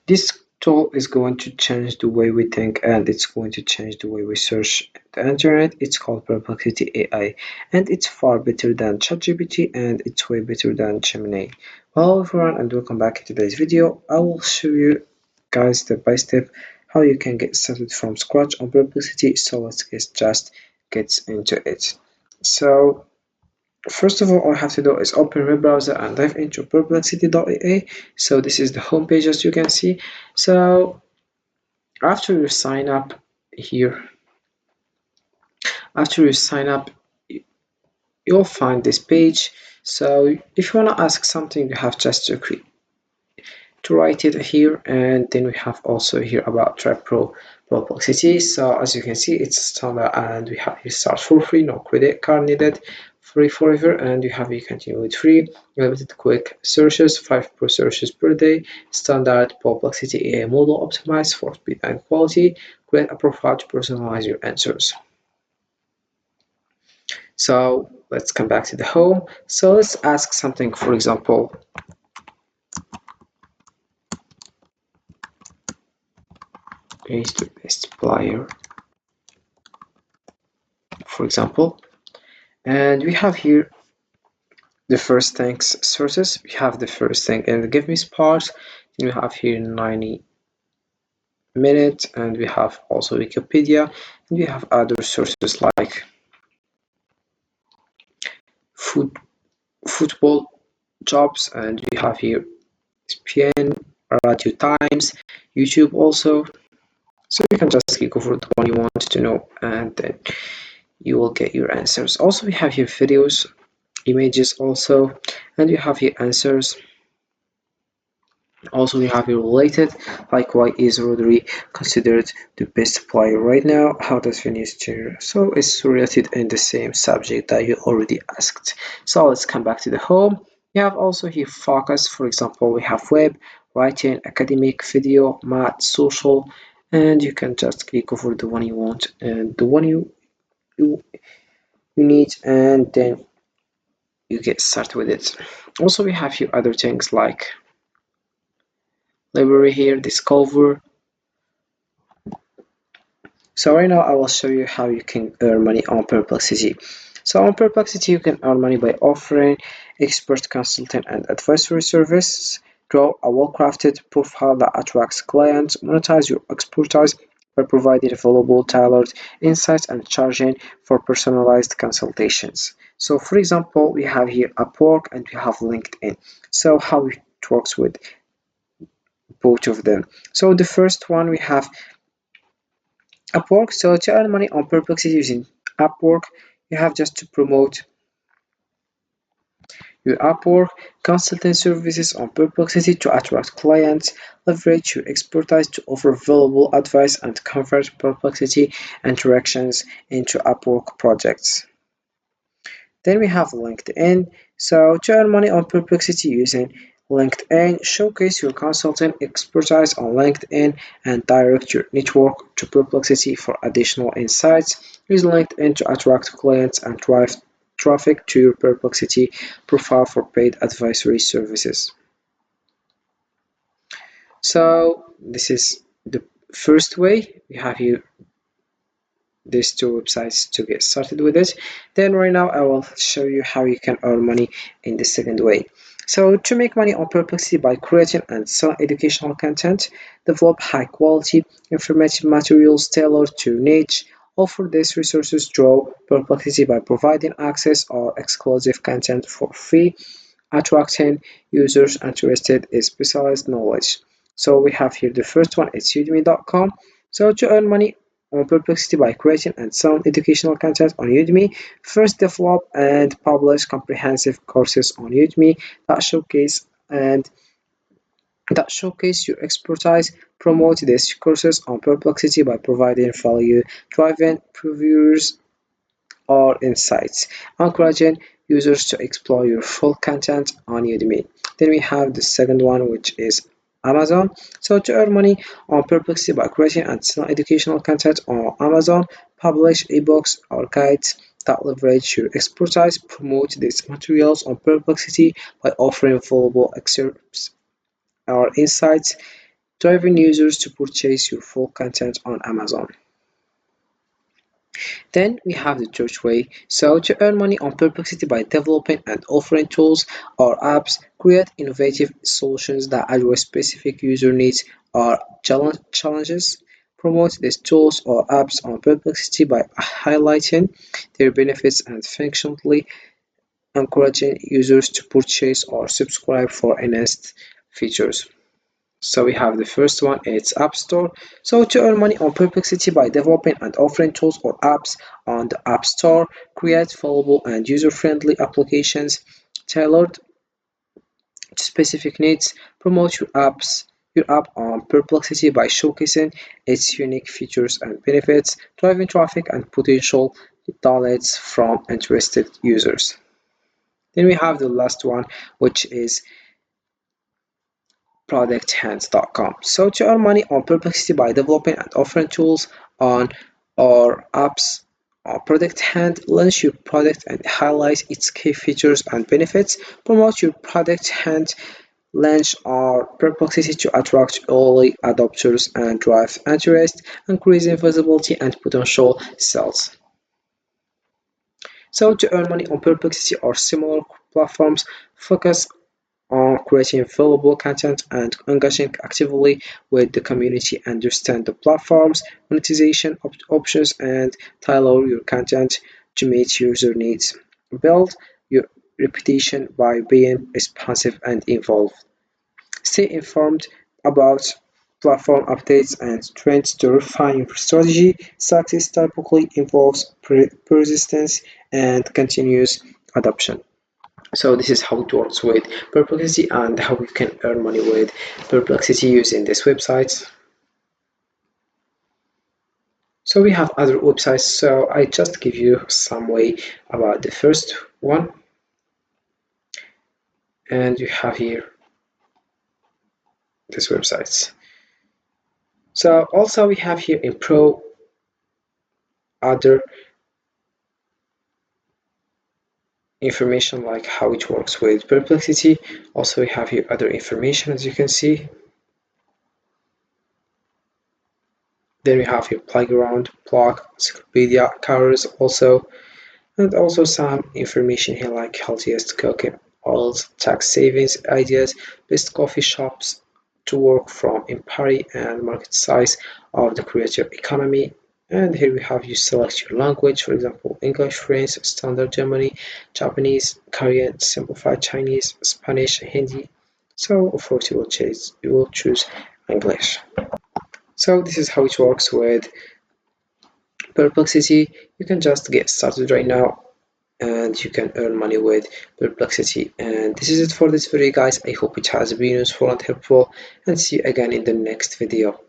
This tool is going to change the way we think, and it's going to change the way we search the internet. It's called Perplexity AI, and it's far better than ChatGPT, and it's way better than Gemini. Hello everyone, and welcome back to today's video. I will show you guys step by step how you can get started from scratch on Perplexity. So let's get into it. So first of all I have to do is open web browser and dive into perplexity.aa. So this is the home page, as you can see. So after you sign up here, after you sign up, you'll find this page. So if you want to ask something, you have just to write it here, and then we have also here about Try Pro Perplexity. So as you can see, it's standard, and we have here start for free, no credit card needed, free forever, and you have you continue with free, limited quick searches, 5 pro searches per day, standard Perplexity AI model optimized for speed and quality, create a profile to personalize your answers. So let's come back to the home. So let's ask something, for example, is the best player, for example. And we have here the first things sources. We have the first thing in the give me part. Then we have here 90 minutes, and we have also Wikipedia, and we have other sources like food, football jobs, and we have here ESPN, Radio Times, YouTube also. So you can just click over the one you want to know, and then you will get your answers. Also, we have here videos, images also, and you have here answers. Also, we have here related, like why is Rodri considered the best player right now? How does Vinicius change? So it's related in the same subject that you already asked. So let's come back to the home. We have also here focus. For example, we have web, writing, academic, video, math, social, and you can just click over the one you want and the one you, you need, and then you get started with it. Also, we have here other things like library here, discover. So right now I will show you how you can earn money on Perplexity. So on Perplexity you can earn money by offering expert consultant and advisory services, draw a well-crafted profile that attracts clients, monetize your expertise by providing valuable tailored insights and charging for personalized consultations. So for example, we have here Upwork and we have LinkedIn. So how it works with both of them. So the first one we have Upwork. So to earn money on Perplexity using Upwork, you have just to promote your Upwork consultant services on Perplexity to attract clients, leverage your expertise to offer valuable advice, and convert Perplexity interactions into Upwork projects. Then we have LinkedIn. So to earn money on Perplexity using LinkedIn, showcase your consultant expertise on LinkedIn and direct your network to Perplexity for additional insights. Use LinkedIn to attract clients and drive traffic to your Perplexity profile for paid advisory services. So this is the first way. We have here these two websites to get started with it. Then right now I will show you how you can earn money in the second way. So to make money on Perplexity by creating and selling educational content, develop high quality informative materials tailored to niche, offer these resources through Perplexity by providing access or exclusive content for free, attracting users interested in specialized knowledge. So we have here the first one, it's udemy.com. So to earn money on Perplexity by creating and selling educational content on Udemy, first develop and publish comprehensive courses on Udemy that showcase your expertise. Promote these courses on Perplexity by providing value-driven previews or insights, encouraging users to explore your full content on Udemy. Then we have the second one, which is Amazon. So to earn money on Perplexity by creating and selling educational content on Amazon, publish ebooks or guides that leverage your expertise. Promote these materials on Perplexity by offering valuable excerpts or insights. driving users to purchase your full content on Amazon. Then we have the third way. So to earn money on Perplexity by developing and offering tools or apps, create innovative solutions that address specific user needs or challenges. Promote these tools or apps on Perplexity by highlighting their benefits and functionally encouraging users to purchase or subscribe for enhanced features. So we have the first one, it's App Store. So to earn money on Perplexity by developing and offering tools or apps on the App Store, create valuable and user-friendly applications tailored to specific needs. Promote your app on Perplexity by showcasing its unique features and benefits, driving traffic and potential downloads from interested users. Then we have the last one, which is producthands.com. So to earn money on Perplexity by developing and offering tools on or apps on Product Hand, launch your product and highlight its key features and benefits. Promote your Product Hand launch or Perplexity to attract early adopters and drive interest, increasing visibility and potential sales. So to earn money on Perplexity or similar platforms, focus on creating valuable content and engaging actively with the community, understand the platform's monetization options, and tailor your content to meet user needs. Build your reputation by being responsive and involved. Stay informed about platform updates and trends to refine your strategy. Success typically involves persistence and continuous adoption. So this is how it works with Perplexity and how you can earn money with Perplexity using this website. So we have other websites. So I just give you some way about the first one, and you have here this websites. So also we have here in Pro other information like how it works with Perplexity. Also we have here other information, as you can see. Then we have here playground, blog, encyclopedia, covers also, and also some information here like healthiest cooking oils, tax savings ideas, best coffee shops to work from in Paris, and market size of the creator economy. And here we have you select your language, for example, English, French, Standard Germany, Japanese, Korean, Simplified Chinese, Spanish, Hindi. So of course you will choose English. So this is how it works with Perplexity. You can just get started right now and you can earn money with Perplexity. And this is it for this video, guys. I hope it has been useful and helpful, and see you again in the next video.